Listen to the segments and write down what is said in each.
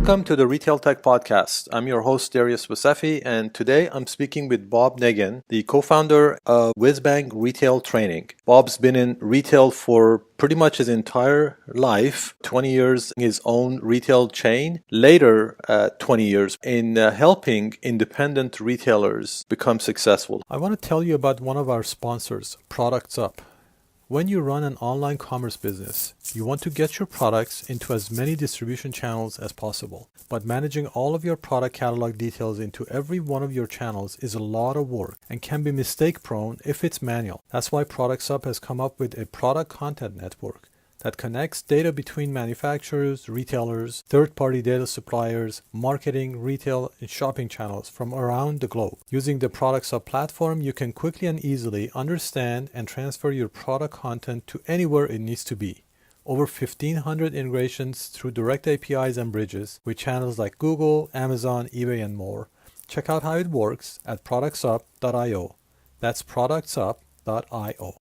Welcome to the Retail Tech Podcast. I'm your host, Darius Wasafi, and today I'm speaking with Bob Negen, the co-founder of WhizBang Retail Training. Bob's been in retail for pretty much his entire life, 20 years in his own retail chain, later 20 years in helping independent retailers become successful. I want to tell you about one of our sponsors, Products Up. When you run an online commerce business, you want to get your products into as many distribution channels as possible. But managing all of your product catalog details into every one of your channels is a lot of work and can be mistake prone if it's manual. That's why Products Up has come up with a product content network that connects data between manufacturers, retailers, third-party data suppliers, marketing, retail, and shopping channels from around the globe. Using the Products Up platform, you can quickly and easily understand and transfer your product content to anywhere it needs to be. Over 1,500 integrations through direct APIs and bridges with channels like Google, Amazon, eBay, and more. Check out how it works at productsup.io. That's productsup.io.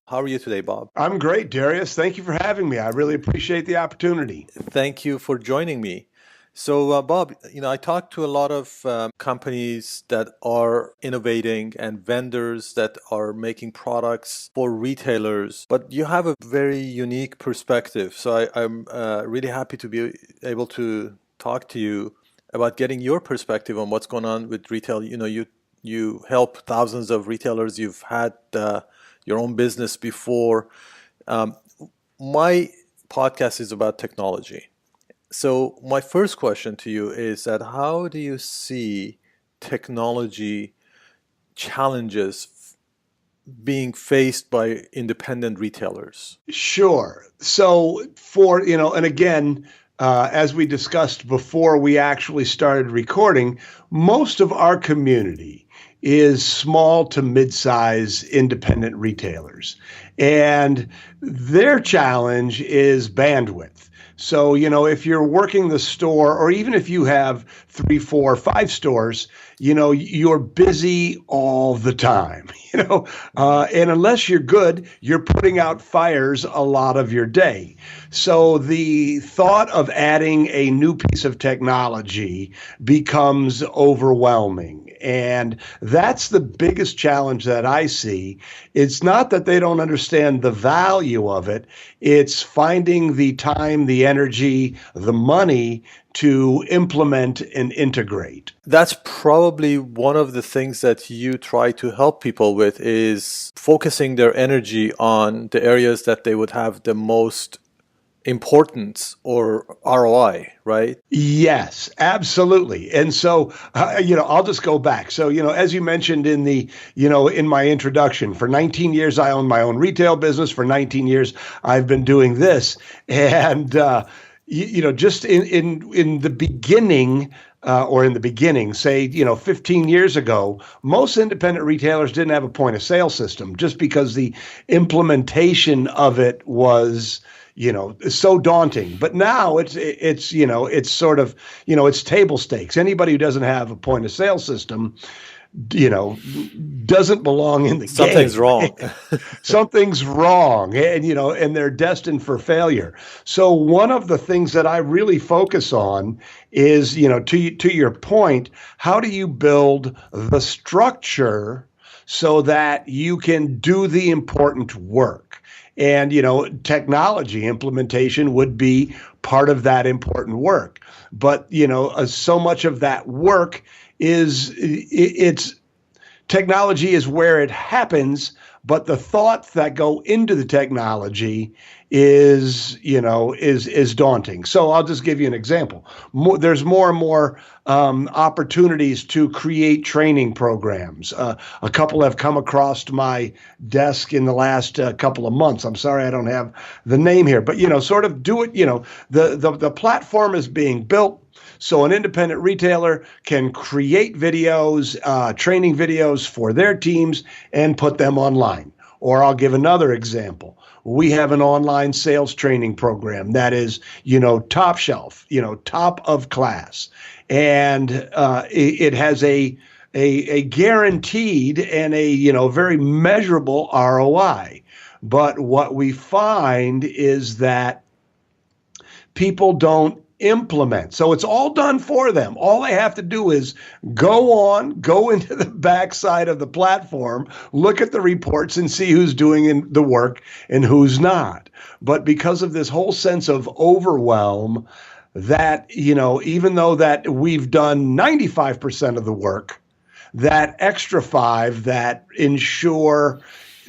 How are you today, Bob? I'm great, Darius. Thank you for having me. I really appreciate the opportunity. Thank you for joining me. So, Bob, I talk to a lot of companies that are innovating and vendors that are making products for retailers, but you have a very unique perspective. So I'm really happy to be able to talk to you about getting your perspective on what's going on with retail. You help thousands of retailers. You've had your own business before. My podcast is about technology. So my first question to you is that how do you see technology challenges being faced by independent retailers? Sure. So and again, as we discussed before we actually started recording, most of our community is small to mid-size independent retailers. And their challenge is bandwidth. So, if you're working the store, or even if you have 3, 4, 5 stores, you're busy all the time, and unless you're good, you're putting out fires a lot of your day. So the thought of adding a new piece of technology becomes overwhelming. And that's the biggest challenge that I see. It's not that they don't understand the value of it. It's finding the time, the energy, the money to implement and integrate. That's probably one of the things that you try to help people with, is focusing their energy on the areas that they would have the most importance or ROI, right? Yes, absolutely. And so, I'll just go back. So, as you mentioned in my introduction, for 19 years, I owned my own retail business. For 19 years, I've been doing this. And, just in the beginning, say, 15 years ago, most independent retailers didn't have a point of sale system, just because the implementation of it was so daunting. But now it's sort of, it's table stakes. Anybody who doesn't have a point of sale system, doesn't belong in the Something's game. wrong. Something's wrong. And they're destined for failure. So one of the things that I really focus on is, to your point, how do you build the structure so that you can do the important work? And, technology implementation would be part of that important work. But, so much of that work it's technology is where it happens, but the thoughts that go into the technology is daunting. So I'll just give you an example. There's more and more opportunities to create training programs. A couple have come across my desk in the last couple of months. I'm sorry I don't have the name here, but sort of do it. The platform is being built. So an independent retailer can create videos, training videos for their teams and put them online. Or I'll give another example. We have an online sales training program that is, top shelf, top of class. And it has a guaranteed and a very measurable ROI. But what we find is that people don't implement. So it's all done for them. All they have to do is go into the backside of the platform, look at the reports and see who's doing the work and who's not. But because of this whole sense of overwhelm, that, even though that we've done 95% of the work, that extra 5 that ensure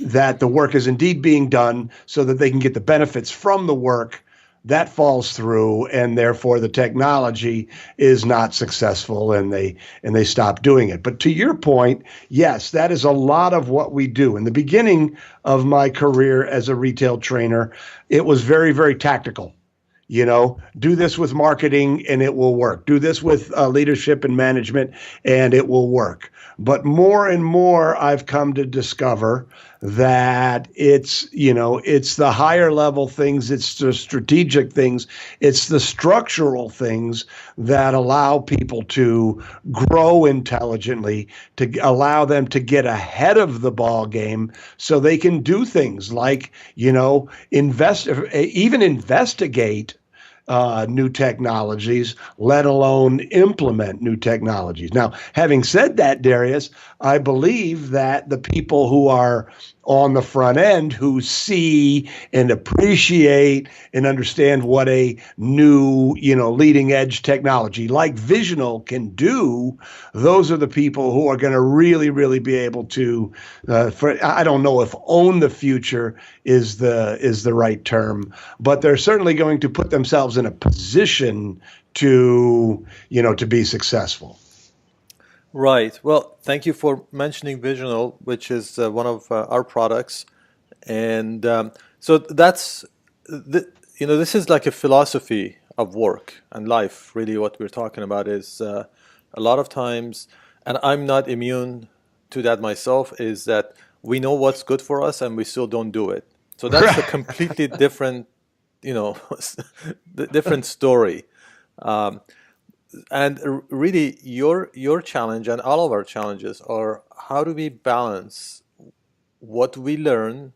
that the work is indeed being done so that they can get the benefits from the work, that falls through, and therefore the technology is not successful, and they stop doing it. But to your point, yes, that is a lot of what we do. In the beginning of my career as a retail trainer, it was very, very tactical. Do this with marketing and it will work. Do this with leadership and management and it will work. But more and more, I've come to discover that it's the higher level things, it's the strategic things, it's the structural things that allow people to grow intelligently, to allow them to get ahead of the ball game so they can do things like, investigate new technologies, let alone implement new technologies. Now, having said that, Darius, I believe that the people who are on the front end, who see and appreciate and understand what a new, leading edge technology like Visional can do, those are the people who are going to really, really be able to, I don't know if own the future is the right term, but they're certainly going to put themselves in a position to be successful. Right. Well, thank you for mentioning Visional, which is one of our products, and so this is like a philosophy of work and life. Really, what we're talking about is a lot of times, and I'm not immune to that myself, is that we know what's good for us and we still don't do it. So that's a completely different, different story. And really, your challenge and all of our challenges are how do we balance what we learn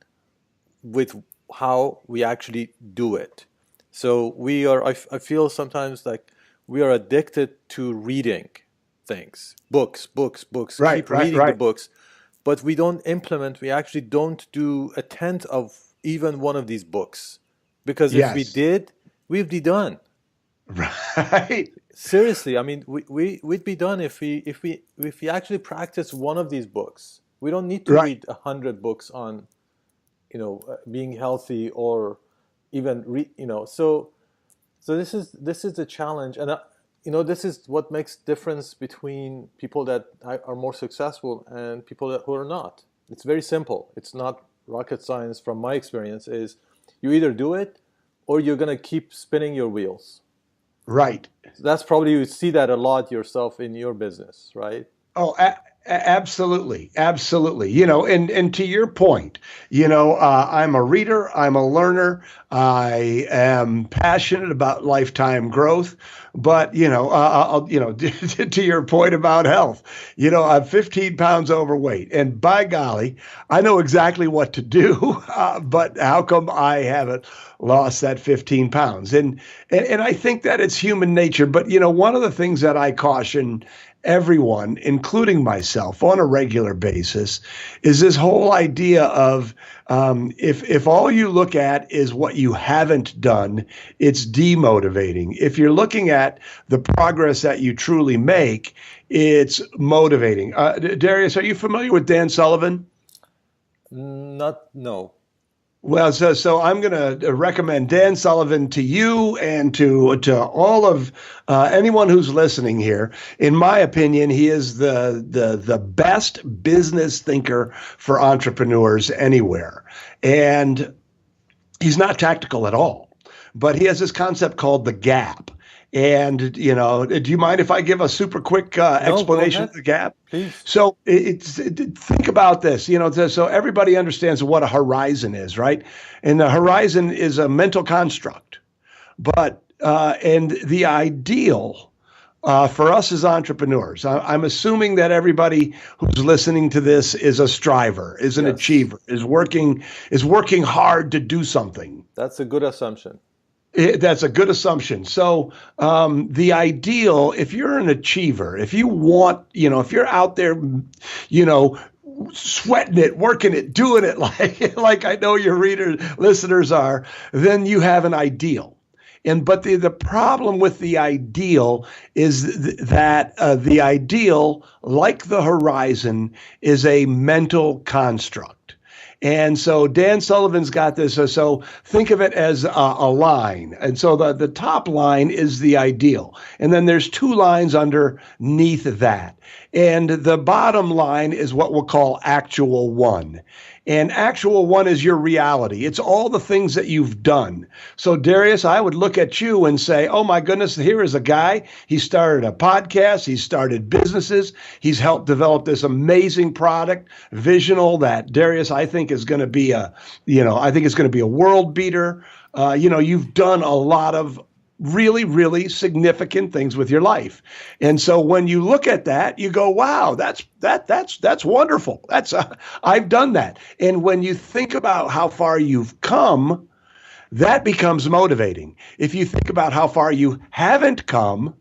with how we actually do it. So I feel sometimes like we are addicted to reading things, books, Right, keep reading right. the books, but we don't implement. We actually don't do a tenth of even one of these books, because if we Yes. did, we'd be done. Right. Seriously, I mean, we'd be done if we actually practice one of these books. We don't need to Right. read 100 books on, being healthy, or even So this is the challenge, and this is what makes difference between people that are more successful and people who are not. It's very simple. It's not rocket science. From my experience, is you either do it or you're gonna keep spinning your wheels. Right. That's probably, you see that a lot yourself in your business, right? Oh, absolutely, absolutely. And to your point, I'm a reader, I'm a learner, I am passionate about lifetime growth. But to your point about health, I'm 15 pounds overweight, and by golly, I know exactly what to do. But how come I haven't lost that 15 pounds? And I think that it's human nature. But one of the things that I caution everyone, including myself, on a regular basis, is this whole idea of if all you look at is what you haven't done, it's demotivating. If you're looking at the progress that you truly make, it's motivating. Darius, are you familiar with Dan Sullivan? No. Well, so I'm going to recommend Dan Sullivan to you and to all of anyone who's listening here. In my opinion, he is the best business thinker for entrepreneurs anywhere, and he's not tactical at all. But he has this concept called the gap. And, do you mind if I give a super quick explanation of the gap? Please. So think about this, so everybody understands what a horizon is, right? And the horizon is a mental construct. But, and the ideal for us as entrepreneurs, I'm assuming that everybody who's listening to this is a striver, is an achiever, is working hard to do something. That's a good assumption. That's a good assumption. So, the ideal, if you're an achiever, if you want, if you're out there, you know, sweating it, working it, doing it like I know your listeners are, then you have an ideal. But the problem with the ideal is that the ideal, like the horizon, is a mental construct. And so Dan Sullivan's got this. So think of it as a line. And so the top line is the ideal. And then there's two lines underneath that. And the bottom line is what we'll call actual one. And actual one is your reality. It's all the things that you've done. So, Darius, I would look at you and say, oh, my goodness, here is a guy. He started a podcast. He started businesses. He's helped develop this amazing product, Visional, that Darius, I think is going to be I think it's going to be a world beater. You've done a lot of really, really significant things with your life. And so when you look at that, you go, wow, that's wonderful. I've done that. And when you think about how far you've come, that becomes motivating. If you think about how far you haven't come,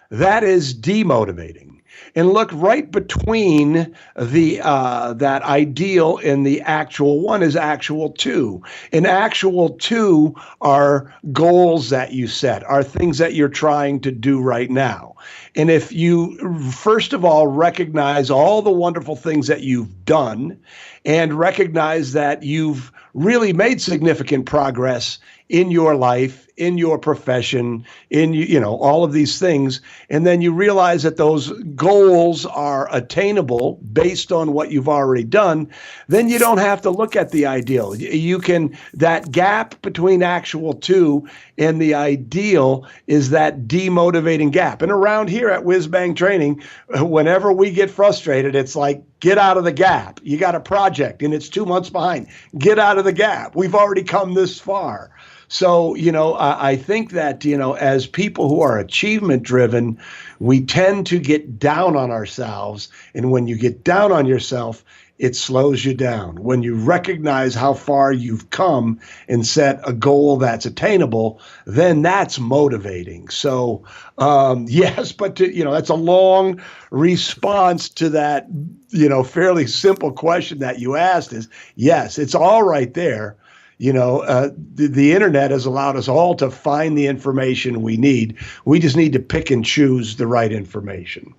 that is demotivating. And look right between the that ideal and the actual one is actual two. And actual two are goals that you set, are things that you're trying to do right now. And if you, first of all, recognize all the wonderful things that you've done and recognize that you've really made significant progress in your life, in your profession, in all of these things, and then you realize that those goals are attainable based on what you've already done, then you don't have to look at the ideal. You can, that gap between actual two and the ideal is that demotivating gap. And around here at WhizBang Training, whenever we get frustrated, it's like, get out of the gap. You got a project and it's 2 months behind. Get out of the gap. We've already come this far. So, I think that, as people who are achievement driven, we tend to get down on ourselves. And when you get down on yourself, it slows you down. When you recognize how far you've come and set a goal that's attainable, then that's motivating. So, yes, but that's a long response to that, fairly simple question that you asked is, yes, it's all right there. The internet has allowed us all to find the information we need. We just need to pick and choose the right information.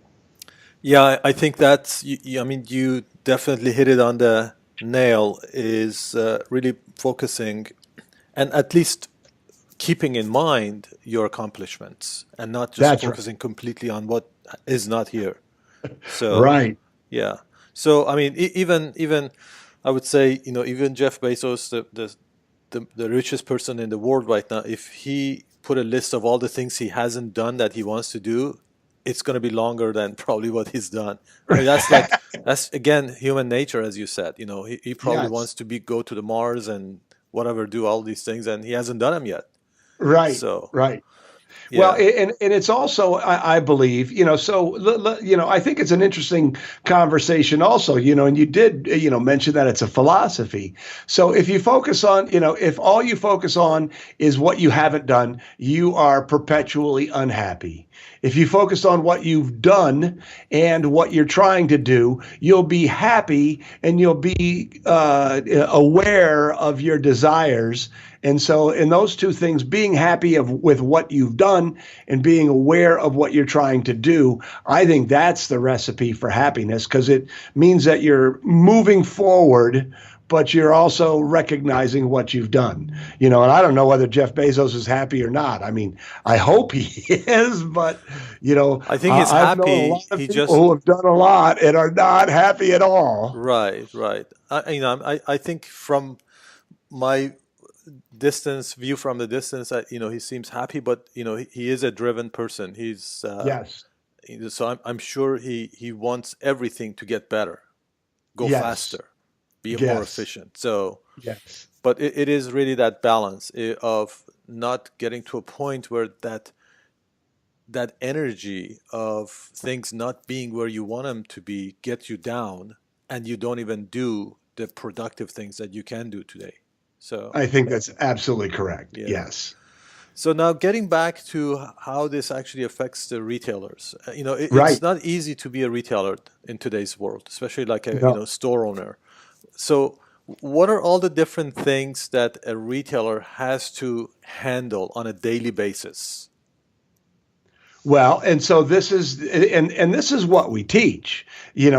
Yeah, I think that's, I mean, you definitely hit it on the nail, is really focusing and at least keeping in mind your accomplishments and not just That's right. focusing completely on what is not here. So, Right. yeah. So, I mean, even I would say, even Jeff Bezos, the richest person in the world right now, if he put a list of all the things he hasn't done that he wants to do, it's going to be longer than probably what he's done. I mean, that's again human nature, as you said. He probably Yes. wants to go to the Mars and whatever, do all these things, and he hasn't done them yet. Right. So Right. Well, yeah, and it's also, I believe, so, I think it's an interesting conversation also, and you did, mention that it's a philosophy. So if you focus on, if all you focus on is what you haven't done, you are perpetually unhappy. If you focus on what you've done and what you're trying to do, you'll be happy and you'll be aware of your desires. And so in those two things, being happy with what you've done and being aware of what you're trying to do, I think that's the recipe for happiness, because it means that you're moving forward, but you're also recognizing what you've done. And I don't know whether Jeff Bezos is happy or not. I mean, I hope he is, but, I think he's I've known a happy. lot of He people just who have done a lot and are not happy at all. right. I think from my distance view from the distance, he seems happy, but he is a driven person. He's Yes. so I'm sure he wants everything to get better, go Yes. faster, be more Yes. efficient. So, Yes. but it is really that balance of not getting to a point where that energy of things not being where you want them to be get you down, and you don't even do the productive things that you can do today. So I think that's absolutely correct. yeah. Yes. So now getting back to how this actually affects the retailers. It's Right. not easy to be a retailer in today's world, especially like a, No. store owner. So what are all the different things that a retailer has to handle on a daily basis? Well, and so this is and this is what we teach.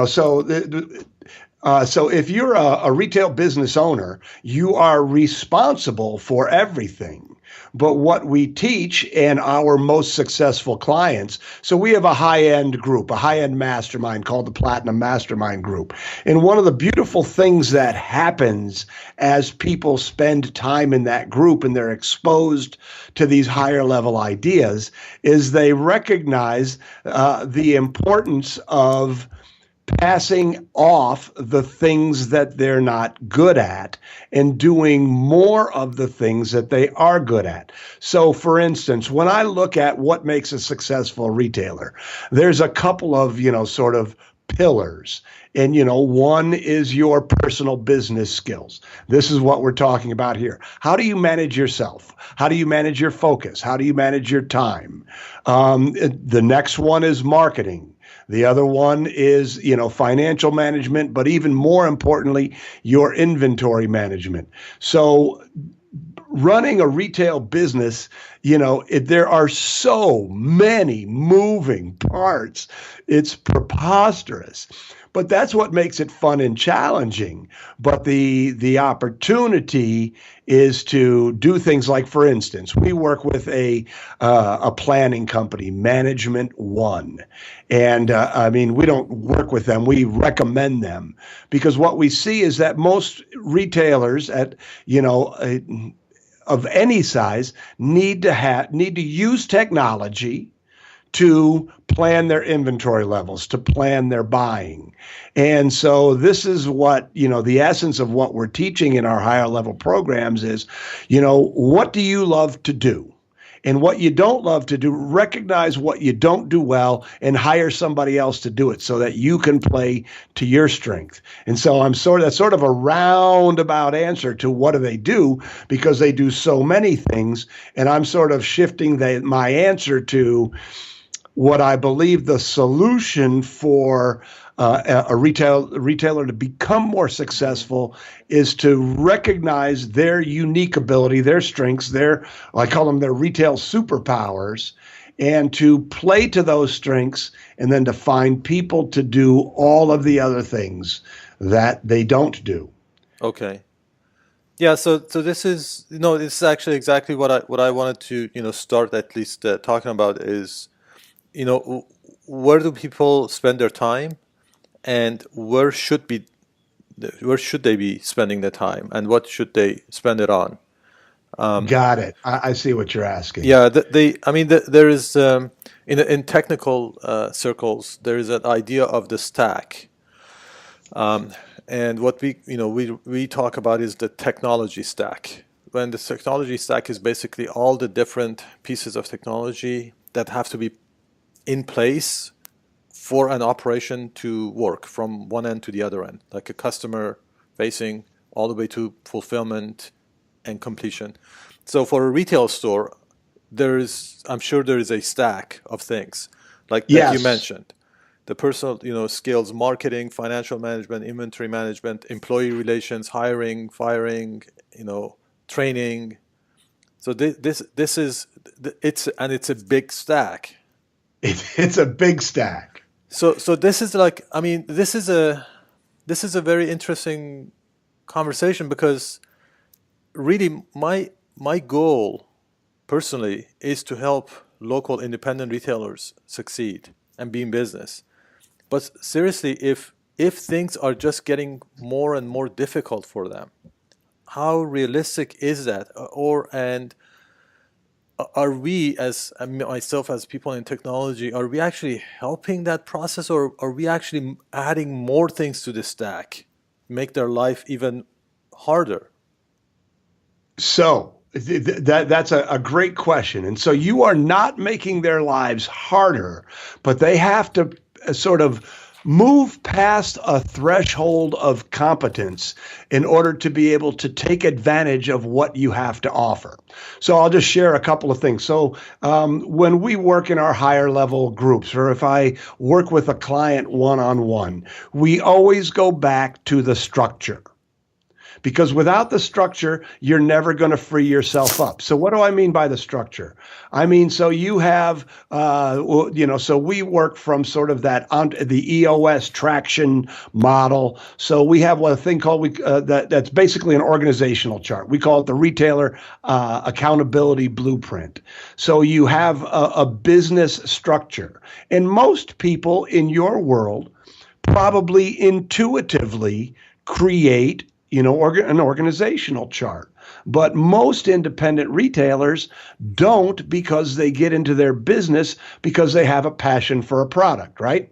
So if you're a retail business owner, you are responsible for everything. But what we teach and our most successful clients, so we have a high-end group, a high-end mastermind called the Platinum Mastermind Group. And one of the beautiful things that happens as people spend time in that group and they're exposed to these higher level ideas is they recognize the importance of passing off the things that they're not good at and doing more of the things that they are good at. So, for instance, when I look at what makes a successful retailer, there's a couple of, sort of pillars. And, one is your personal business skills. This is what we're talking about here. How do you manage yourself? How do you manage your focus? How do you manage your time? The next one is marketing. The other one is, financial management, but even more importantly, your inventory management. So running a retail business, there are so many moving parts. It's preposterous. But that's what makes it fun and challenging. But the opportunity is to do things like, for instance, we work with a planning company, Management One, and we don't work with them; we recommend them because what we see is that most retailers at of any size need to use technology to plan their inventory levels, to plan their buying. And so this is what, the essence of what we're teaching in our higher level programs is, what do you love to do? And what you don't love to do, recognize what you don't do well and hire somebody else to do it so that you can play to your strength. And so that's sort of a roundabout answer to what do they do because they do so many things. And I'm sort of shifting my answer to what I believe the solution for a retailer to become more successful is to recognize their unique ability, their strengths, I call them their retail superpowers, and to play to those strengths and then to find people to do all of the other things that they don't do. Okay. Yeah, so this is this is actually exactly what I wanted to start at least talking about is where do people spend their time and where should they be spending their time and what should they spend it on? Got it. I see what you're asking. Yeah, there is in technical circles there is an idea of the stack, and what we talk about is the technology stack. When the technology stack is basically all the different pieces of technology that have to be in place for an operation to work from one end to the other end, like a customer facing all the way to fulfillment and completion. So for a retail store, I'm sure there is a stack of things like that you Yes. mentioned. The personal, skills, marketing, financial management, inventory management, employee relations, hiring, firing, training. So this is it's a big stack. It's a big stack. So this is like, this is a very interesting conversation because really my goal personally is to help local independent retailers succeed and be in business. But seriously, if things are just getting more and more difficult for them, how realistic is that? And are we, as myself, as people in technology, are we actually helping that process, or are we actually adding more things to the stack, make their life even harder? So that's a great question. And so you are not making their lives harder, but they have to sort of move past a threshold of competence in order to be able to take advantage of what you have to offer. So I'll just share a couple of things. So when we work in our higher level groups, or if I work with a client one-on-one, we always go back to the structure. Because without the structure, you're never going to free yourself up. So what do I mean by the structure? I mean, so you have, so we work from sort of the EOS traction model. So we have a thing called, that's basically an organizational chart. We call it the retailer accountability blueprint. So you have a business structure. And most people in your world probably intuitively create an organizational chart. But most independent retailers don't, because they get into their business because they have a passion for a product, right?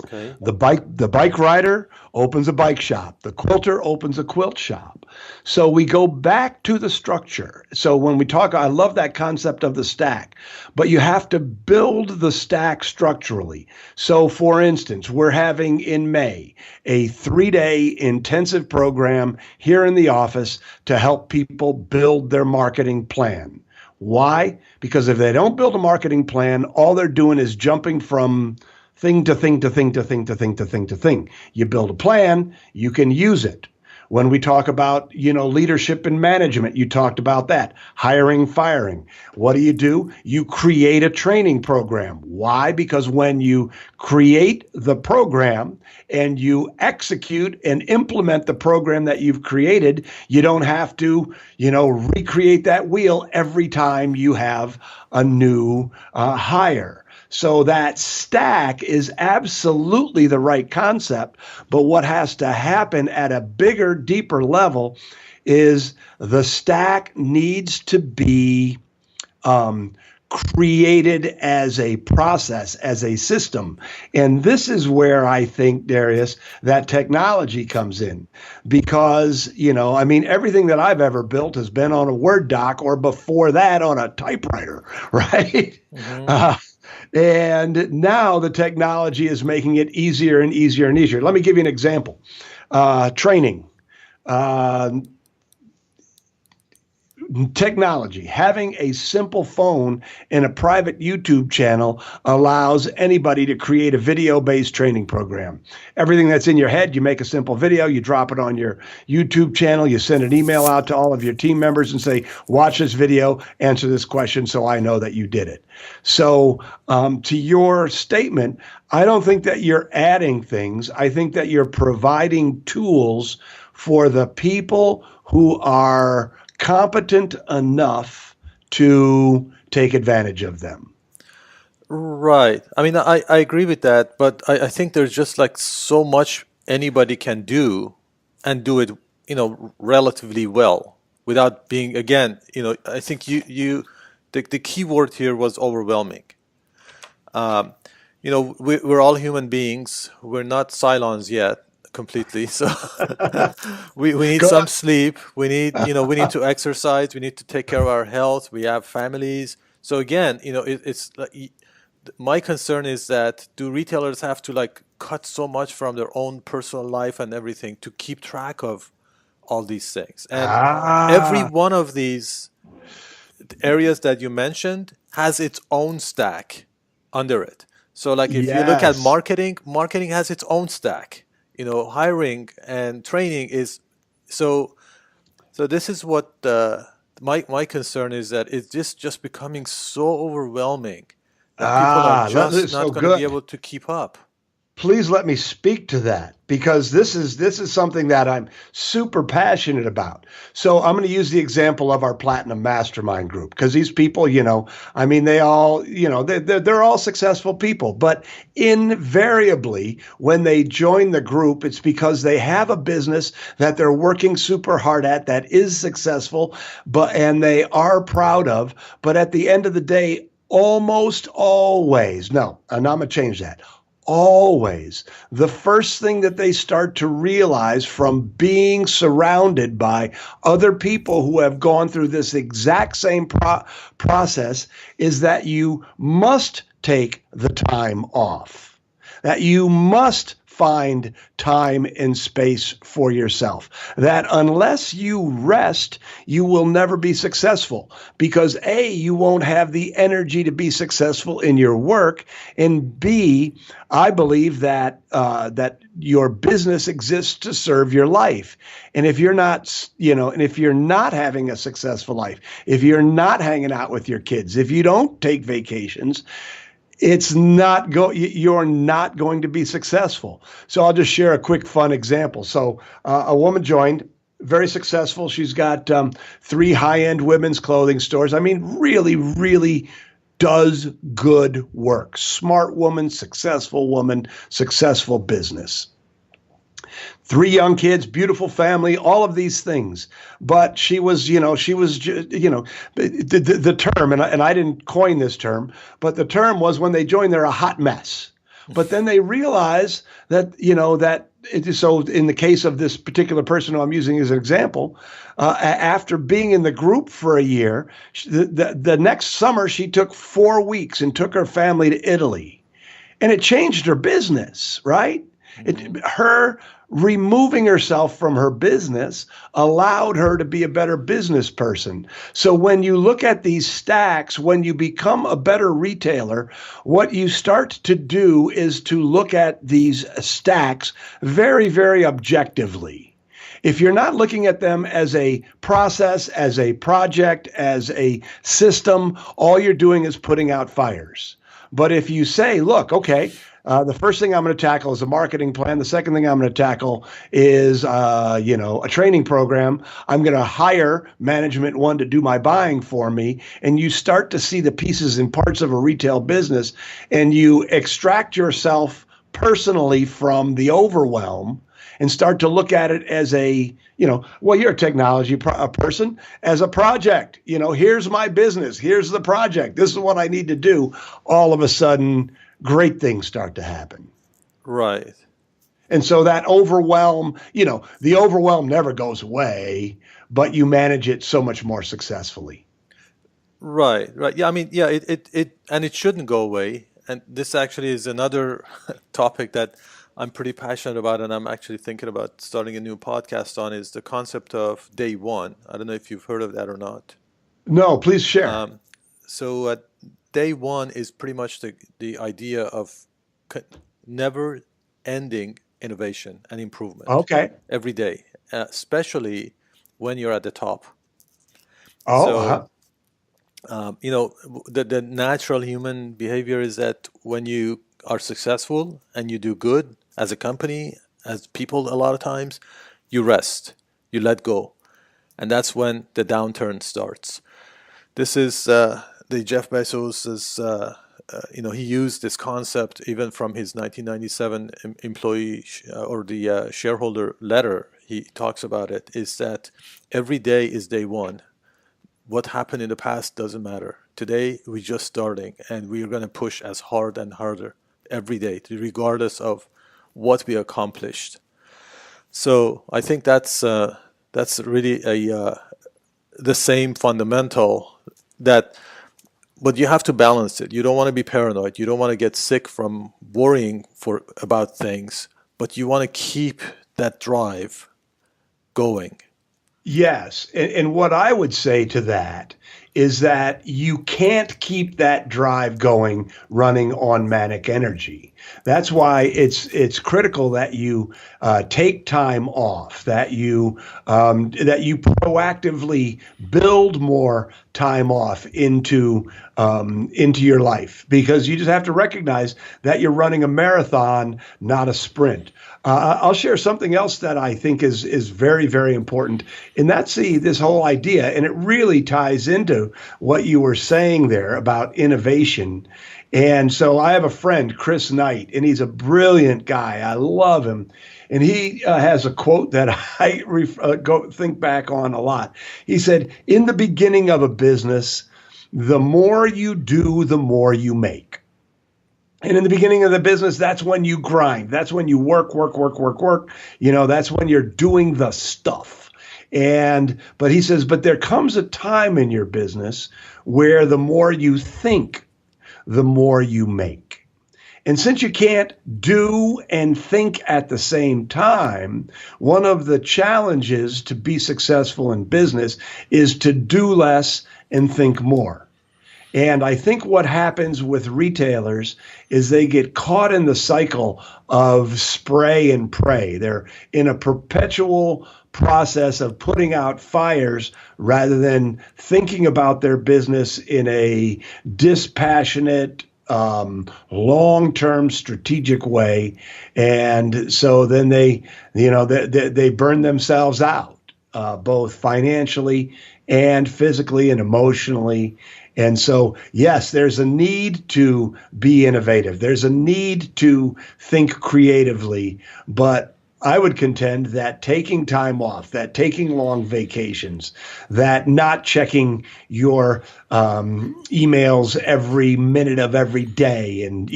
Okay. The bike rider opens a bike shop. The quilter opens a quilt shop. So we go back to the structure. So when we talk, I love that concept of the stack, but you have to build the stack structurally. So for instance, we're having in May a 3-day intensive program here in the office to help people build their marketing plan. Why? Because if they don't build a marketing plan, all they're doing is jumping from thing to thing to thing to thing to thing to thing to thing. You build a plan, you can use it. When we talk about, leadership and management, you talked about that. Hiring, firing. What do? You create a training program. Why? Because when you create the program and you execute and implement the program that you've created, you don't have to, recreate that wheel every time you have a new hire. So that stack is absolutely the right concept. But what has to happen at a bigger, deeper level is the stack needs to be created as a process, as a system. And this is where I think, Darius, that technology comes in. Because, everything that I've ever built has been on a Word doc, or before that on a typewriter, right? Mm-hmm. And now the technology is making it easier and easier and easier. Let me give you an example. Training. Technology, having a simple phone and a private YouTube channel allows anybody to create a video-based training program. Everything that's in your head, you make a simple video, you drop it on your YouTube channel, you send an email out to all of your team members and say, watch this video, answer this question so I know that you did it. So to your statement, I don't think that you're adding things. I think that you're providing tools for the people who are competent enough to take advantage of them. Right. I mean, I agree with that, but I think there's just like so much anybody can do and do it, relatively well without being, again, I think the key word here was overwhelming. We're all human beings. We're not Cylons yet completely. So we need some sleep. We need to exercise. We need to take care of our health. We have families. So again, it's like, my concern is that do retailers have to cut so much from their own personal life and everything to keep track of all these things? And every one of these areas that you mentioned has its own stack under it. So if you look at marketing has its own stack. Hiring and training is so this is what my concern is, that it's just becoming so overwhelming that people are just not going to be able to keep up. Please let me speak to that, because this is something that I'm super passionate about. So I'm going to use the example of our Platinum Mastermind group, because these people, they all, they're all successful people. But invariably, when they join the group, it's because they have a business that they're working super hard at that is successful, and they are proud of. But at the end of the day, almost always, no, and I'm going to change that. Always, the first thing that they start to realize from being surrounded by other people who have gone through this exact same process is that you must take the time off. that you must find time and space for yourself. That unless you rest, you will never be successful because A, you won't have the energy to be successful in your work, and B, I believe that that your business exists to serve your life. And if you're not, and if you're not having a successful life, if you're not hanging out with your kids, if you don't take vacations, you're not going to be successful. So I'll just share a quick fun example. So a woman joined, very successful. She's got 3 high-end women's clothing stores. I mean, really, really does good work. Smart woman, successful business. 3 young kids, beautiful family, all of these things. But the term, and I didn't coin this term, but the term was when they join, they're a hot mess. But then they realize that, so in the case of this particular person who I'm using as an example, after being in the group for a year, the next summer, she took 4 weeks and took her family to Italy. And it changed her business, right? Her removing herself from her business allowed her to be a better business person. So when you look at these stacks, when you become a better retailer, what you start to do is to look at these stacks very, very objectively. If you're not looking at them as a process, as a project, as a system, all you're doing is putting out fires. But if you say, look, okay, the first thing I'm going to tackle is a marketing plan. The second thing I'm going to tackle is, a training program. I'm going to hire management 1 to do my buying for me. And you start to see the pieces and parts of a retail business, and you extract yourself personally from the overwhelm and start to look at it as you're a technology person, as a project. Here's my business. Here's the project. This is what I need to do. All of a sudden, great things start to happen. Right. And so that overwhelm, the overwhelm never goes away, but you manage it so much more successfully. Right. Yeah, I mean, yeah, it shouldn't go away. And this actually is another topic that I'm pretty passionate about, and I'm actually thinking about starting a new podcast on, is the concept of day one. I don't know if you've heard of that or not. No, please share. So day one is pretty much the idea of never ending innovation and improvement. Okay. Every day, especially when you're at the top. Oh, the natural human behavior is that when you are successful and you do good as a company, as people, a lot of times, you rest, you let go. And that's when the downturn starts. This is the Jeff Bezos's, he used this concept even from his 1997 employee or the shareholder letter. He talks about it, is that every day is day one. What happened in the past doesn't matter. Today, we're just starting, and we're going to push as hard and harder every day, regardless of what we accomplished. So I think that's really the same fundamental but you have to balance it. You don't want to be paranoid. You don't want to get sick from worrying about things, but you want to keep that drive going. Yes. And what I would say to that is that you can't keep that drive going running on manic energy. That's why it's critical that you take time off, that you proactively build more time off into your life, because you just have to recognize that you're running a marathon, not a sprint. I'll share something else that I think is very, very important, and that's this whole idea, and it really ties into what you were saying there about innovation. And so I have a friend, Chris Knight, and he's a brilliant guy. I love him. And he has a quote that I think back on a lot. He said, in the beginning of a business, the more you do, the more you make. And in the beginning of the business, that's when you grind. That's when you work. That's when you're doing the stuff. But he says, but there comes a time in your business where the more you think, the more you make. And since you can't do and think at the same time, one of the challenges to be successful in business is to do less and think more. And I think what happens with retailers is they get caught in the cycle of spray and pray. They're in a perpetual process of putting out fires rather than thinking about their business in a dispassionate, long-term strategic way. And so then they burn themselves out, both financially and physically and emotionally. And so, yes, there's a need to be innovative. There's a need to think creatively. But I would contend that taking time off, that taking long vacations, that not checking your emails every minute of every day, and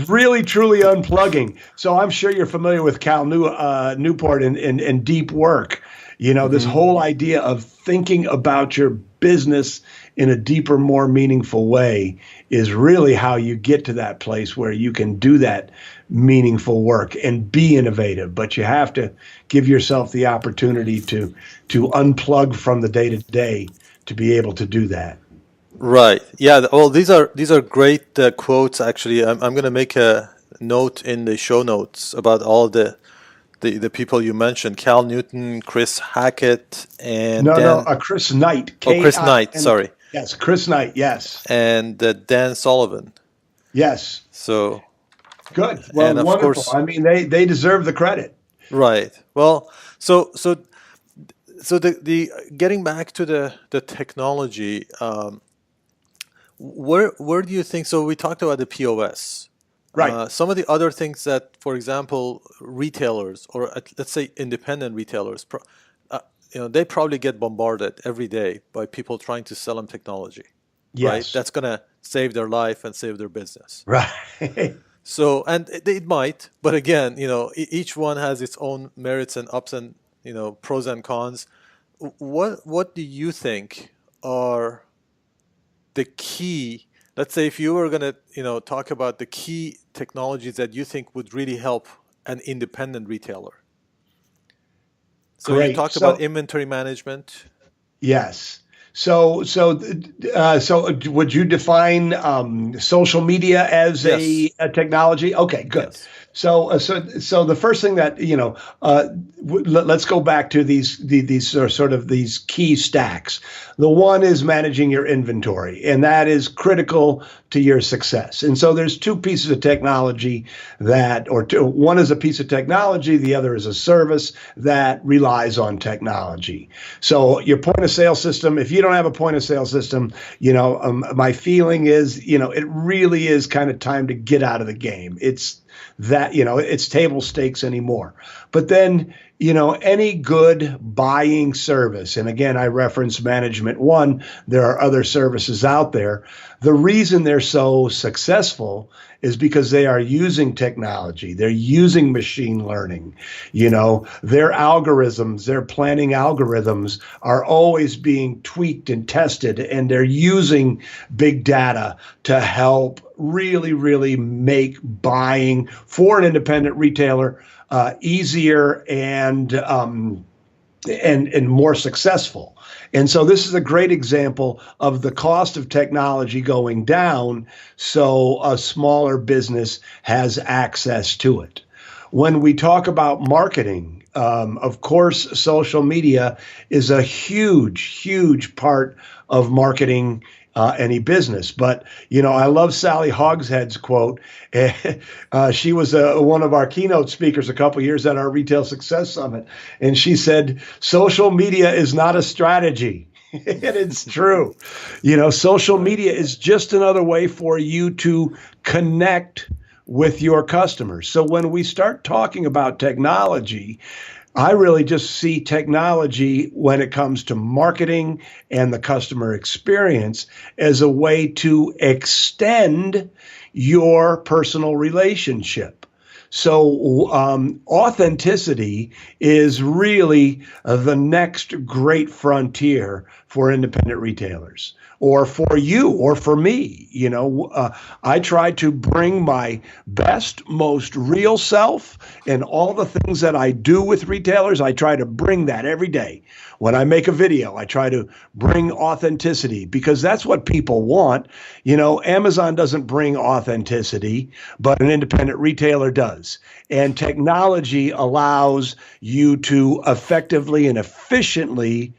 really truly unplugging. So I'm sure you're familiar with Cal Newport and deep work. This whole idea of thinking about your business in a deeper, more meaningful way is really how you get to that place where you can do that meaningful work and be innovative. But you have to give yourself the opportunity to unplug from the day to day to be able to do that. Right. Yeah. Well, these are great quotes. Actually, I'm going to make a note in the show notes about all the people you mentioned: Cal Newton, Chris Hackett, and Chris Knight. Chris Knight. Sorry. Yes, Chris Knight. Yes. And Dan Sullivan. Yes. So good. Well, and of wonderful. course, I mean, they deserve the credit. Right. Well, so the getting back to the technology, where do you think? So we talked about the POS. Right. Some of the other things that, for example, retailers or let's say independent retailers, they probably get bombarded every day by people trying to sell them technology. Yes. Right? That's going to save their life and save their business. Right. So, and it might, but again, each one has its own merits and ups and, pros and cons. What do you think are the key? Let's say if you were going to, talk about the key technologies that you think would really help an independent retailer. So Great. You talked about inventory management. Yes. So would you define social media as a technology? Okay, good. Yes. So the first thing that let's go back to these sort of these key stacks. The one is managing your inventory, and that is critical to your success. And so there's two pieces of technology one is a piece of technology, the other is a service that relies on technology. So your point of sale system, if you don't have a point of sale system, my feeling is, it really is kind of time to get out of the game. It's that, it's table stakes anymore. But then, any good buying service, and again, I reference Management One, there are other services out there. The reason they're so successful is because they are using technology. They're using machine learning. Their algorithms, their planning algorithms are always being tweaked and tested, and they're using big data to help really, really make buying for an independent retailer easier and more successful. And so this is a great example of the cost of technology going down, so a smaller business has access to it. When we talk about marketing, of course, social media is a huge, huge part of marketing any business. But, I love Sally Hogshead's quote. She was one of our keynote speakers a couple years at our Retail Success Summit. And she said, social media is not a strategy. And it's true. Social media is just another way for you to connect with your customers. So when we start talking about technology, I really just see technology when it comes to marketing and the customer experience as a way to extend your personal relationship. So authenticity is really the next great frontier for independent retailers, or for you, or for me. I try to bring my best, most real self, and all the things that I do with retailers. I try to bring that every day. When I make a video, I try to bring authenticity, because that's what people want. Amazon doesn't bring authenticity, but an independent retailer does. And technology allows you to effectively and efficiently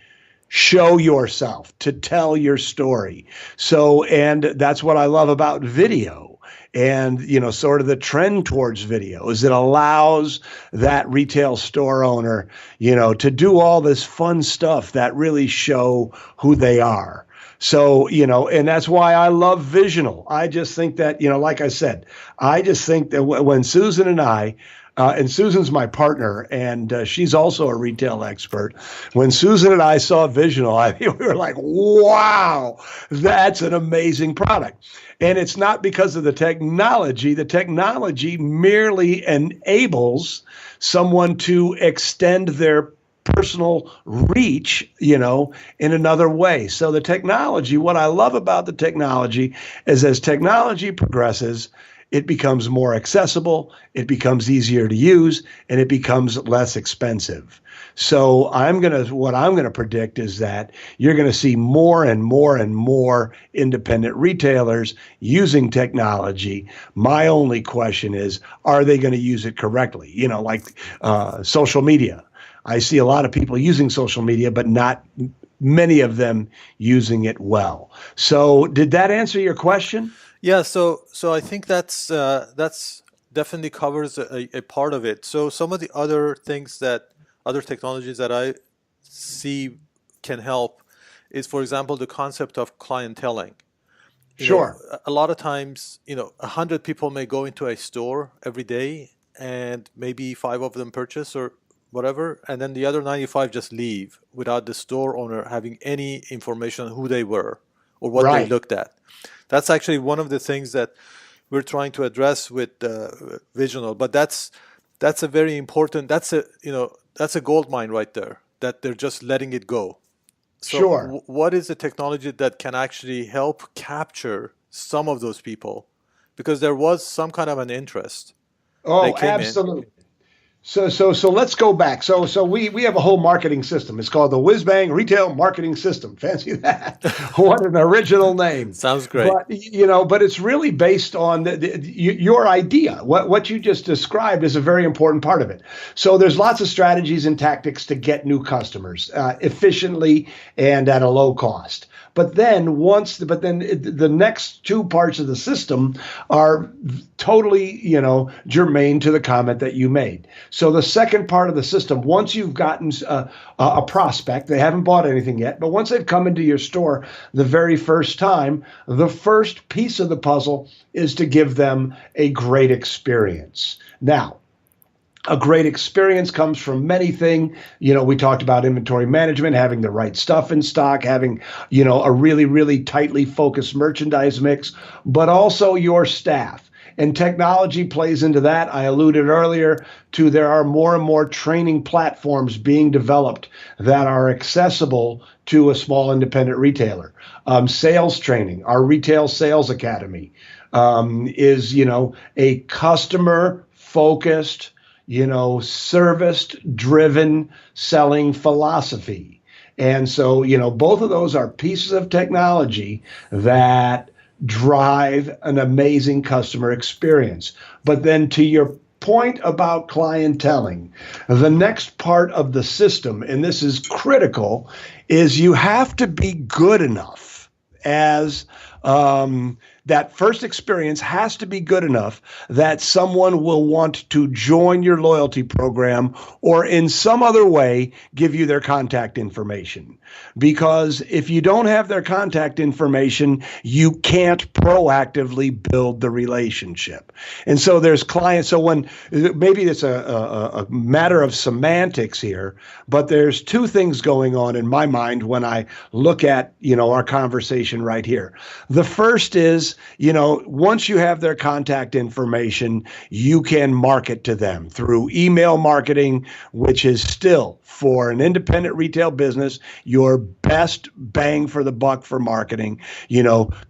show yourself, to tell your story. So, and that's what I love about video. And, sort of the trend towards video is it allows that retail store owner, to do all this fun stuff that really show who they are. So, and that's why I love Visional. I just think that, like I said, I just think that when Susan and Susan's my partner, and she's also a retail expert. When Susan and I saw Visional, we were like, wow, that's an amazing product. And it's not because of the technology. The technology merely enables someone to extend their personal reach, in another way. So the technology, what I love about the technology is as technology progresses, it becomes more accessible, it becomes easier to use, and it becomes less expensive. So what I'm gonna predict is that you're gonna see more and more and more independent retailers using technology. My only question is, are they gonna use it correctly? Like social media. I see a lot of people using social media, but not many of them using it well. So did that answer your question? Yeah, so I think that's definitely covers a part of it. So some of the other technologies that I see can help is, for example, the concept of clienteling. Sure. A lot of times, 100 people may go into a store every day, and maybe 5 of them purchase or whatever, and then the other 95 just leave without the store owner having any information on who they were or what they Right. looked at. That's actually one of the things that we're trying to address with Visional. But that's a very important. That's a gold mine right there. That they're just letting it go. So, Sure. what is the technology that can actually help capture some of those people? Because there was some kind of an interest. They Oh, came in. absolutely. So let's go back. So we have a whole marketing system. It's called the WhizBang Retail Marketing System. Fancy that? What an original name. Sounds great. But it's really based on your idea. What you just described is a very important part of it. So there's lots of strategies and tactics to get new customers efficiently and at a low cost. But then the next two parts of the system are totally, germane to the comment that you made. So the second part of the system, once you've gotten a prospect, they haven't bought anything yet, but once they've come into your store the very first time, the first piece of the puzzle is to give them a great experience. Now, a great experience comes from many things. We talked about inventory management, having the right stuff in stock, having, a really, really tightly focused merchandise mix, but also your staff. And technology plays into that. I alluded earlier to there are more and more training platforms being developed that are accessible to a small independent retailer. Sales training, our Retail Sales Academy is, a customer-focused, service-driven selling philosophy. And so, both of those are pieces of technology that drive an amazing customer experience. But then to your point about clienteling, the next part of the system, and this is critical, is you have to be good enough as that first experience has to be good enough that someone will want to join your loyalty program or in some other way give you their contact information. Because if you don't have their contact information, you can't proactively build the relationship. And so there's clients. So when maybe it's a matter of semantics here, but there's two things going on in my mind when I look at, our conversation right here. The first is, once you have their contact information, you can market to them through email marketing, which is still for an independent retail business, your best bang for the buck for marketing,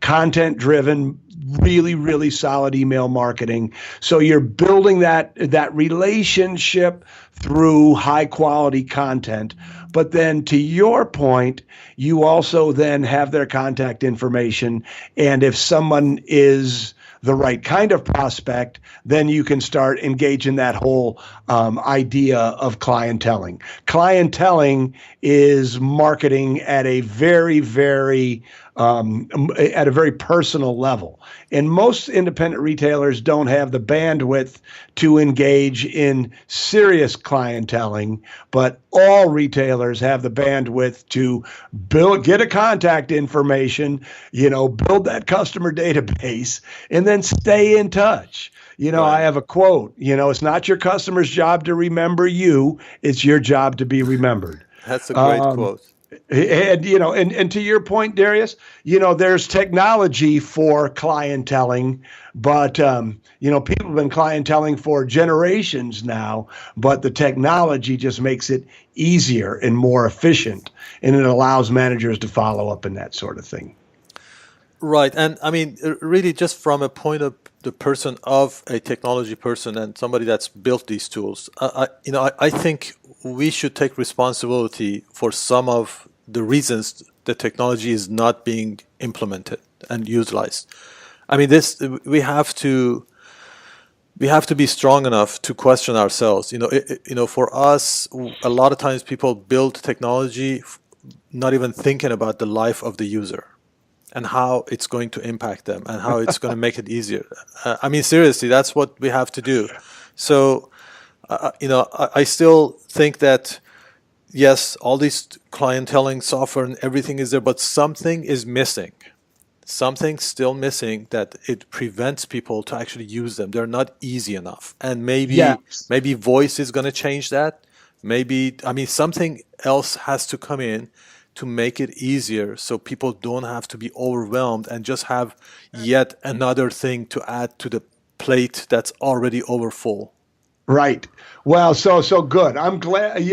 content driven, really, really solid email marketing. So you're building that relationship through high quality content. But then to your point, you also then have their contact information. And if someone is the right kind of prospect, then you can start engaging that whole idea of clienteling. Clienteling is marketing at a very, very personal level. And most independent retailers don't have the bandwidth to engage in serious clienteling, but all retailers have the bandwidth to get a contact information, build that customer database, and then stay in touch. Right. I have a quote, it's not your customer's job to remember you, it's your job to be remembered. That's a great quote. And and to your point, Darius, there's technology for clienteling, but people have been clienteling for generations now, but the technology just makes it easier and more efficient, and it allows managers to follow up and that sort of thing. Right. And I mean, really just from a point of the person of a technology person and somebody that's built these tools, I think we should take responsibility for some of the reasons the technology is not being implemented and utilized. I mean, we have to be strong enough to question ourselves. For us, a lot of times people build technology not even thinking about the life of the user and how it's going to impact them and how it's going to make it easier. I mean, seriously, that's what we have to do. So, I still think that, yes, all these clienteling software and everything is there, but something is missing. Something's still missing that it prevents people to actually use them. They're not easy enough. And maybe voice is going to change that. Something else has to come in to make it easier so people don't have to be overwhelmed and just have yet another thing to add to the plate that's already overfull. Right. Well, so good. I'm glad,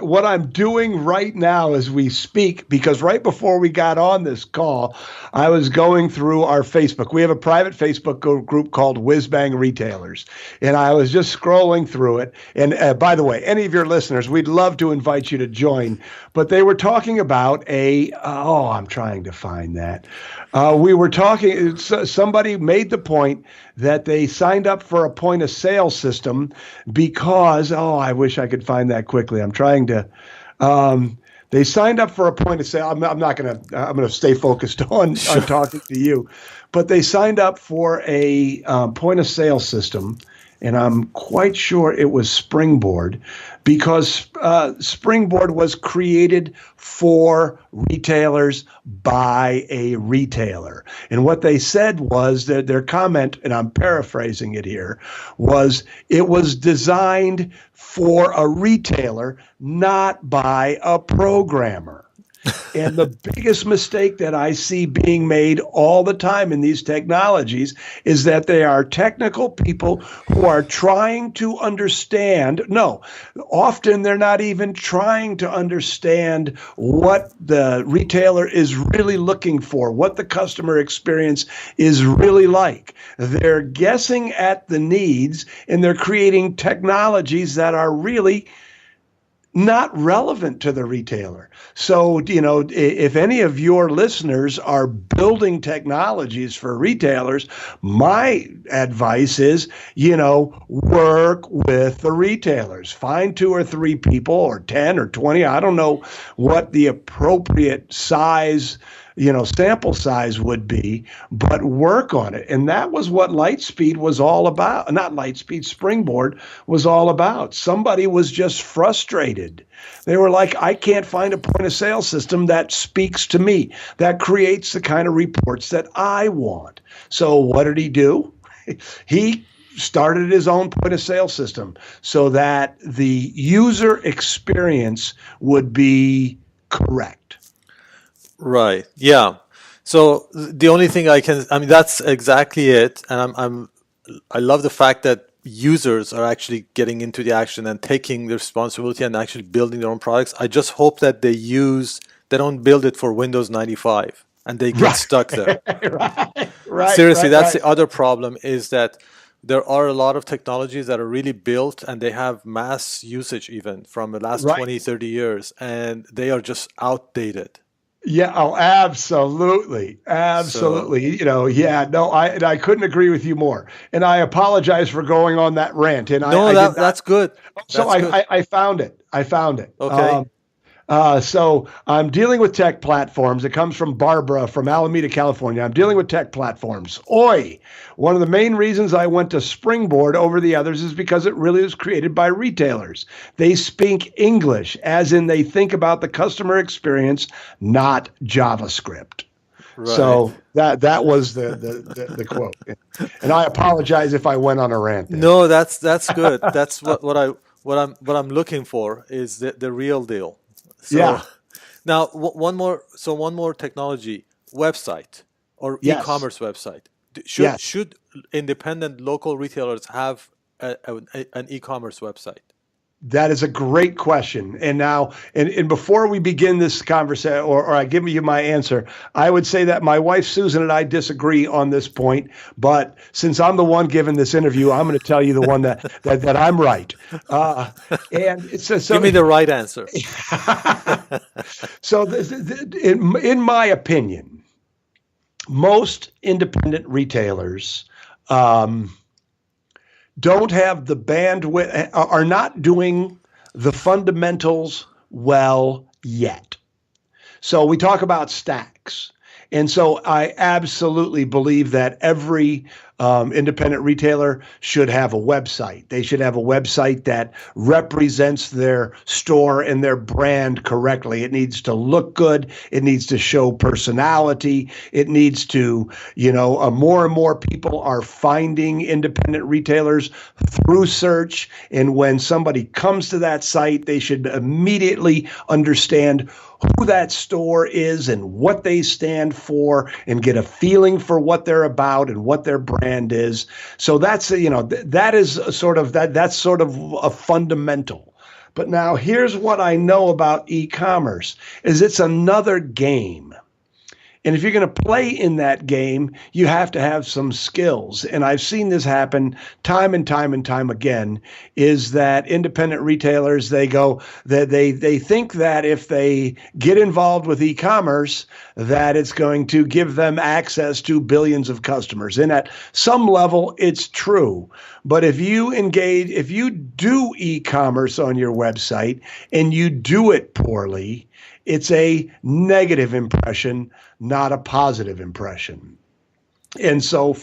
what I'm doing right now as we speak, because right before we got on this call, I was going through our Facebook. We have a private Facebook group called WhizBang Retailers, and I was just scrolling through it. And by the way, any of your listeners, we'd love to invite you to join. But they were talking about I'm trying to find that. Somebody made the point that they signed up for a point of sale system because, I wish I could find that quickly. I'm trying to, they signed up for a point of sale. I'm going to stay focused on talking to you, but they signed up for a point of sale system. And I'm quite sure it was Springboard, because Springboard was created for retailers by a retailer. And what they said was that their comment, and I'm paraphrasing it here, was it was designed for a retailer, not by a programmer. And the biggest mistake that I see being made all the time in these technologies is that they are technical people who are trying to understand. No, often they're not even trying to understand what the retailer is really looking for, what the customer experience is really like. They're guessing at the needs, and they're creating technologies that are really not relevant to the retailer. So, if any of your listeners are building technologies for retailers, my advice is, work with the retailers. Find 2 or 3 people, or 10 or 20. I don't know what the appropriate size, sample size would be, but work on it. And that was what Lightspeed was all about. Not Lightspeed, Springboard was all about. Somebody was just frustrated. They were like, I can't find a point of sale system that speaks to me, that creates the kind of reports that I want. So what did he do? He started his own point of sale system so that the user experience would be correct. Right. Yeah. So the only thing I mean, that's exactly it. And I love the fact that users are actually getting into the action and taking the responsibility and actually building their own products. I just hope that they don't build it for Windows 95 and they get Right. stuck there. Seriously, that's Right. the other problem is that there are a lot of technologies that are really built and they have mass usage even from the last Right. 20, 30 years, and they are just outdated. Yeah, oh, absolutely. So, Absolutely. Yeah, no, I couldn't agree with you more. And I apologize for going on that rant. And no, I did not. that's good. So That's good. I found it. I found it. Okay. So I'm dealing with tech platforms. It comes from Barbara from Alameda, California. I'm dealing with tech platforms. Oi! One of the main reasons I went to Springboard over the others is because it really was created by retailers. They speak English, as in they think about the customer experience, not JavaScript. Right. So that was the quote. And I apologize if I went on a rant there. No, that's good. That's what I'm looking for is the real deal. So Yeah. now one more technology website or Yes. e-commerce website. Yes. Should independent local retailers have an e-commerce website? That is a great question. And now, and before we begin this conversation, or I give you my answer, I would say that my wife Susan and I disagree on this point. But since I'm the one giving this interview, I'm going to tell you the one that I'm right. And it's Give me the right answer. so in my opinion, most independent retailers. Don't have the bandwidth, are not doing the fundamentals well yet. So we talk about stacks. And so I absolutely believe that every independent retailer should have a website. They should have a website that represents their store and their brand correctly. It needs to look good. It needs to show personality. It needs to, more and more people are finding independent retailers through search. And when somebody comes to that site, they should immediately understand who that store is and what they stand for and get a feeling for what they're about and what their brand is. So that's, that's sort of a fundamental. But now here's what I know about e-commerce is it's another game. And if you're going to play in that game, you have to have some skills. And I've seen this happen time and time and time again, is that independent retailers, they think that if they get involved with e-commerce, that it's going to give them access to billions of customers. And at some level, it's true. But if you do e-commerce on your website and you do it poorly, it's a negative impression, not a positive impression. And so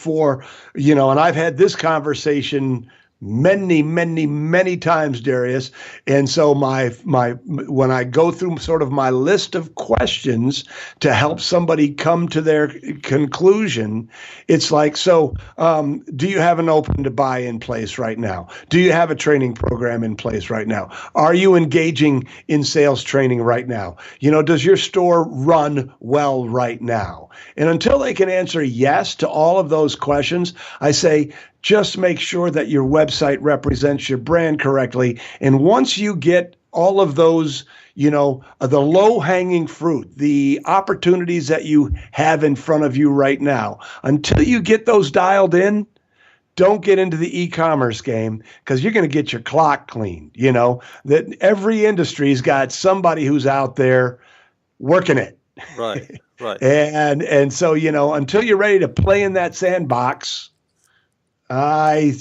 and I've had this conversation many times, Darius. And so when I go through sort of my list of questions to help somebody come to their conclusion, it's like, do you have an open to buy in place right now? Do you have a training program in place right now? Are you engaging in sales training right now? Does your store run well right now? And until they can answer yes to all of those questions, I say, just make sure that your website represents your brand correctly. And once you get all of those, the low-hanging fruit, the opportunities that you have in front of you right now, until you get those dialed in, don't get into the e-commerce game because you're going to get your clock cleaned. That every industry's got somebody who's out there working it. Right, right. And so, until you're ready to play in that sandbox, I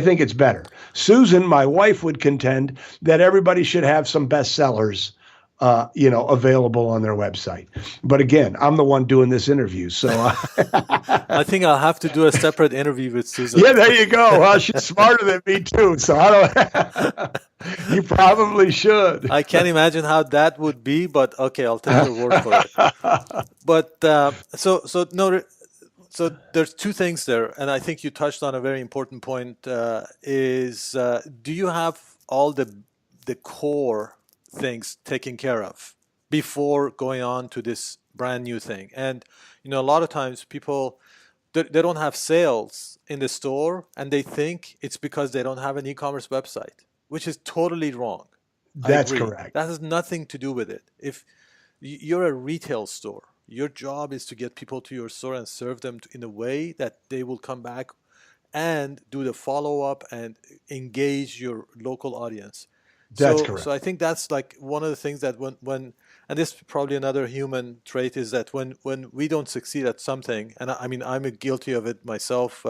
think it's better. Susan, my wife, would contend that everybody should have some bestsellers, available on their website. But again, I'm the one doing this interview, so I think I'll have to do a separate interview with Susan. yeah, there you go. Well, she's smarter than me too, so I don't. You probably should. I can't imagine how that would be, but okay, I'll take your word for it. But so there's two things there, and I think you touched on a very important point. Do you have all the core things taken care of before going on to this brand new thing. And a lot of times people they don't have sales in the store, and they think it's because they don't have an e-commerce website, which is totally wrong. I That's agree. correct. That has nothing to do with it. If you're a retail store, your job is to get people to your store and serve them in a way that they will come back and do the follow up and engage your local audience. That's So correct. I think that's like one of the things that when and this is probably another human trait, is that when we don't succeed at something, and I mean I'm guilty of it myself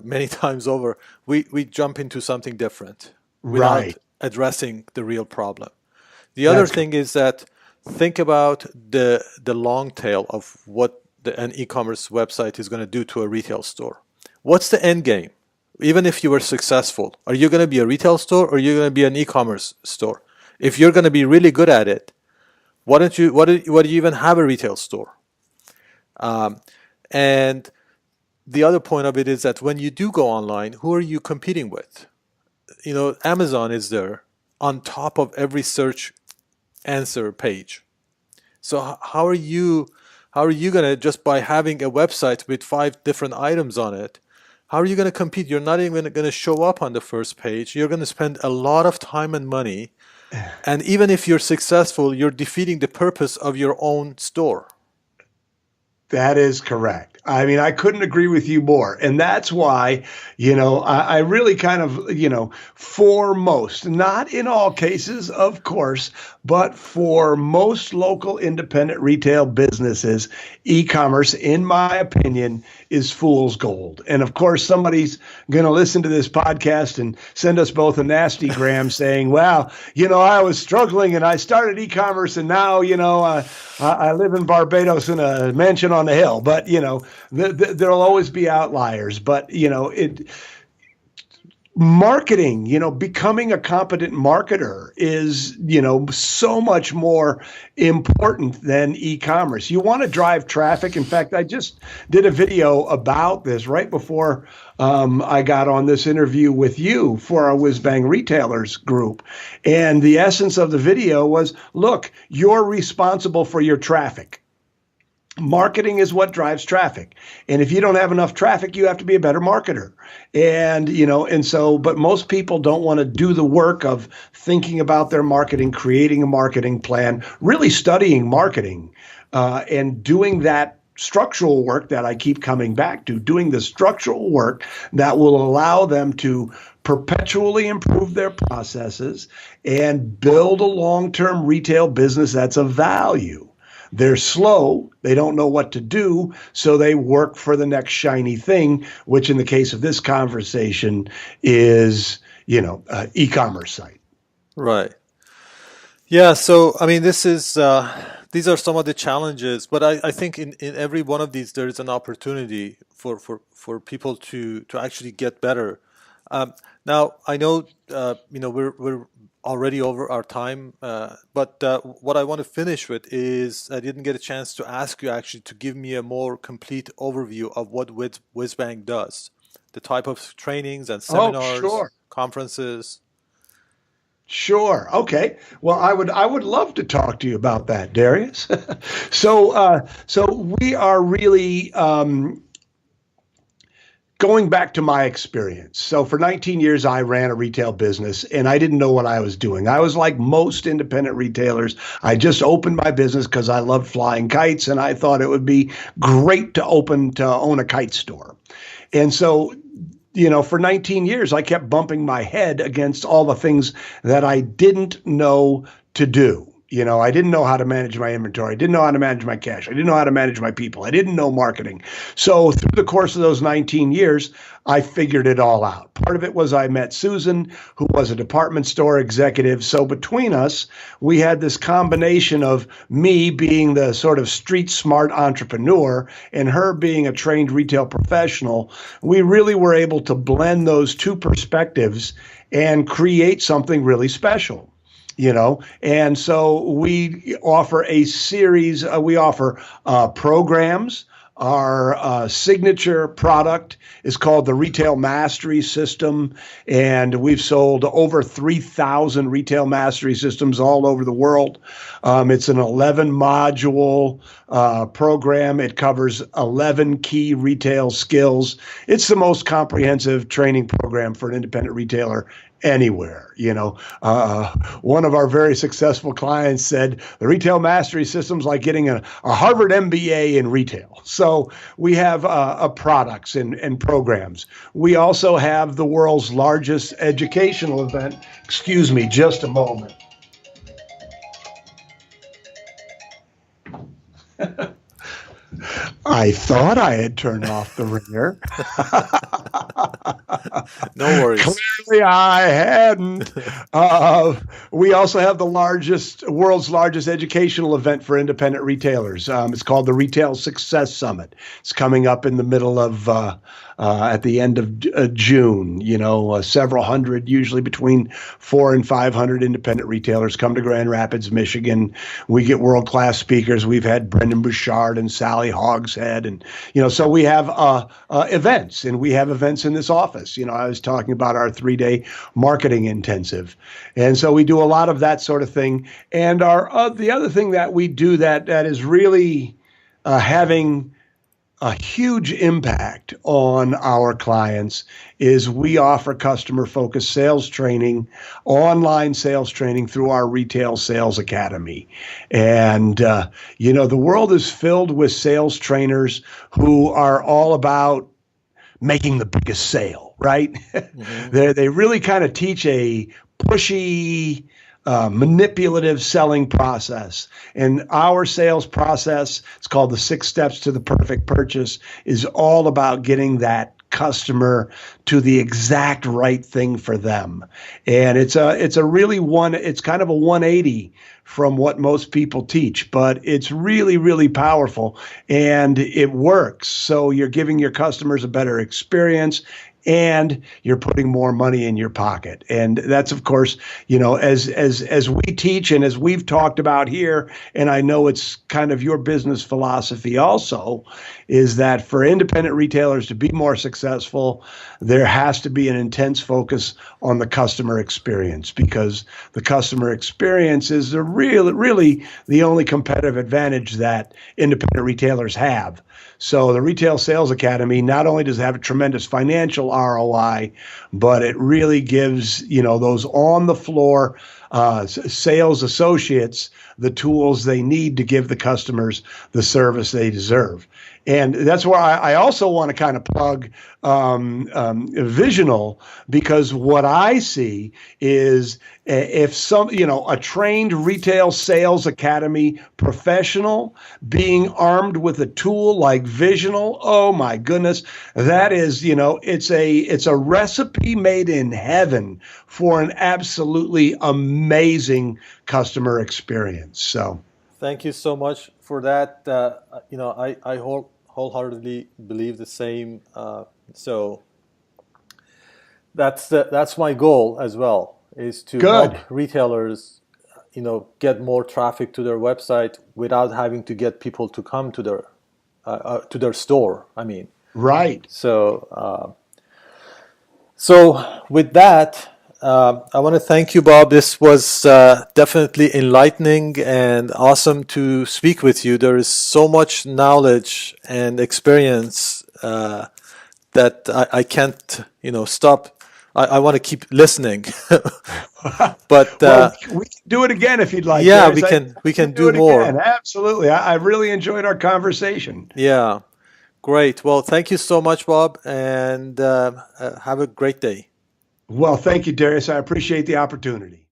many times over, we jump into something different without Right. addressing the real problem. The other That's thing is that think about the long tail of what an e-commerce website is going to do to a retail store. What's the end game? Even if you were successful, are you going to be a retail store or are you going to be an e-commerce store? If you're going to be really good at it, why do you even have a retail store? And the other point of it is that when you do go online, who are you competing with? Amazon is there on top of every search answer page. So how are you going to, just by having a website with 5 different items on it, how are you going to compete? You're not even going to show up on the first page. You're going to spend a lot of time and money. And even if you're successful, you're defeating the purpose of your own store. That is correct. I mean, I couldn't agree with you more. And that's why, I really kind of, for most, not in all cases, of course, but for most local independent retail businesses, e-commerce, in my opinion, is fool's gold. And of course, somebody's going to listen to this podcast and send us both a nasty gram saying, well, I was struggling and I started e-commerce and now, I live in Barbados in a mansion on the hill. But, there'll always be outliers. But, marketing, becoming a competent marketer is, so much more important than e-commerce. You want to drive traffic. In fact, I just did a video about this right before I got on this interview with you for our WhizBang Retailers group. And the essence of the video was, look, you're responsible for your traffic. Marketing is what drives traffic. And if you don't have enough traffic, you have to be a better marketer. But most people don't want to do the work of thinking about their marketing, creating a marketing plan, really studying marketing, and doing that structural work that I keep coming back to, doing the structural work that will allow them to perpetually improve their processes and build a long-term retail business that's of value. They're slow. They don't know what to do. So they work for the next shiny thing, which in the case of this conversation is, e-commerce site. Right. Yeah. So, I mean, these are some of the challenges, but I think in every one of these, there is an opportunity for people to actually get better. Now, I know, we're already over our time, but what I want to finish with is I didn't get a chance to ask you actually to give me a more complete overview of what WhizBang does, the type of trainings and Oh, seminars, sure. conferences. Sure. Okay. Well, I would love to talk to you about that, Darius. So we are really going back to my experience. So for 19 years, I ran a retail business and I didn't know what I was doing. I was like most independent retailers. I just opened my business because I loved flying kites and I thought it would be great to own a kite store. And so, for 19 years, I kept bumping my head against all the things that I didn't know to do. I didn't know how to manage my inventory. I didn't know how to manage my cash. I didn't know how to manage my people. I didn't know marketing. So through the course of those 19 years, I figured it all out. Part of it was I met Susan, who was a department store executive. So between us, we had this combination of me being the sort of street smart entrepreneur and her being a trained retail professional. We really were able to blend those two perspectives and create something really special. And so we offer a series, we offer programs, Our signature product is called the Retail Mastery System, and we've sold over 3,000 Retail Mastery Systems all over the world. It's an 11 module program. It covers 11 key retail skills. It's the most comprehensive training program for an independent retailer anywhere. One of our very successful clients said the Retail Mastery System's like getting a Harvard MBA in retail. So we have products and programs. We also have the world's largest educational event. Excuse me, just a moment. I thought I had turned off the ringer. No worries. Clearly, I hadn't. We also have the world's largest educational event for independent retailers. It's called the Retail Success Summit. It's coming up in the middle of, at the end of June. Several hundred, usually between 400 and 500 independent retailers come to Grand Rapids, Michigan. We get world-class speakers. We've had Brendan Bouchard and Sally Hogshead, and so we have events, and we have events in this office. I was talking about our 3-day marketing intensive, and so we do a lot of that sort of thing. And the other thing that we do that is really having a huge impact on our clients is we offer customer-focused sales training, online sales training through our Retail Sales Academy. And, the world is filled with sales trainers who are all about making the biggest sale, right? Mm-hmm. They really kind of teach a pushy, manipulative selling process. And our sales process, it's called the 6 Steps to the Perfect Purchase, is all about getting that customer to the exact right thing for them. And it's kind of a 180 from what most people teach, but it's really, really powerful and it works. So you're giving your customers a better experience, and you're putting more money in your pocket. And that's, of course, as we teach and as we've talked about here, and I know it's kind of your business philosophy also, is that for independent retailers to be more successful, there has to be an intense focus on the customer experience, because the customer experience is really the only competitive advantage that independent retailers have. So the Retail Sales Academy not only does it have a tremendous financial ROI, but it really gives, those on the floor sales associates the tools they need to give the customers the service they deserve. And that's where I also want to kind of plug Visional, because what I see is if a trained Retail Sales Academy professional being armed with a tool like Visional, oh my goodness, that is, it's a recipe made in heaven for an absolutely amazing customer experience. So thank you so much for that. I wholeheartedly believe the same. So that's my goal as well, is to help retailers, get more traffic to their website without having to get people to come to their store. I mean, right. So with that, I want to thank you, Bob. This was definitely enlightening and awesome to speak with you. There is so much knowledge and experience that I can't, stop. I want to keep listening. But well, we can do it again if you'd like. Yeah, we can do more. Again. Absolutely. I really enjoyed our conversation. Yeah, great. Well, thank you so much, Bob, and have a great day. Well, thank you, Darius. I appreciate the opportunity.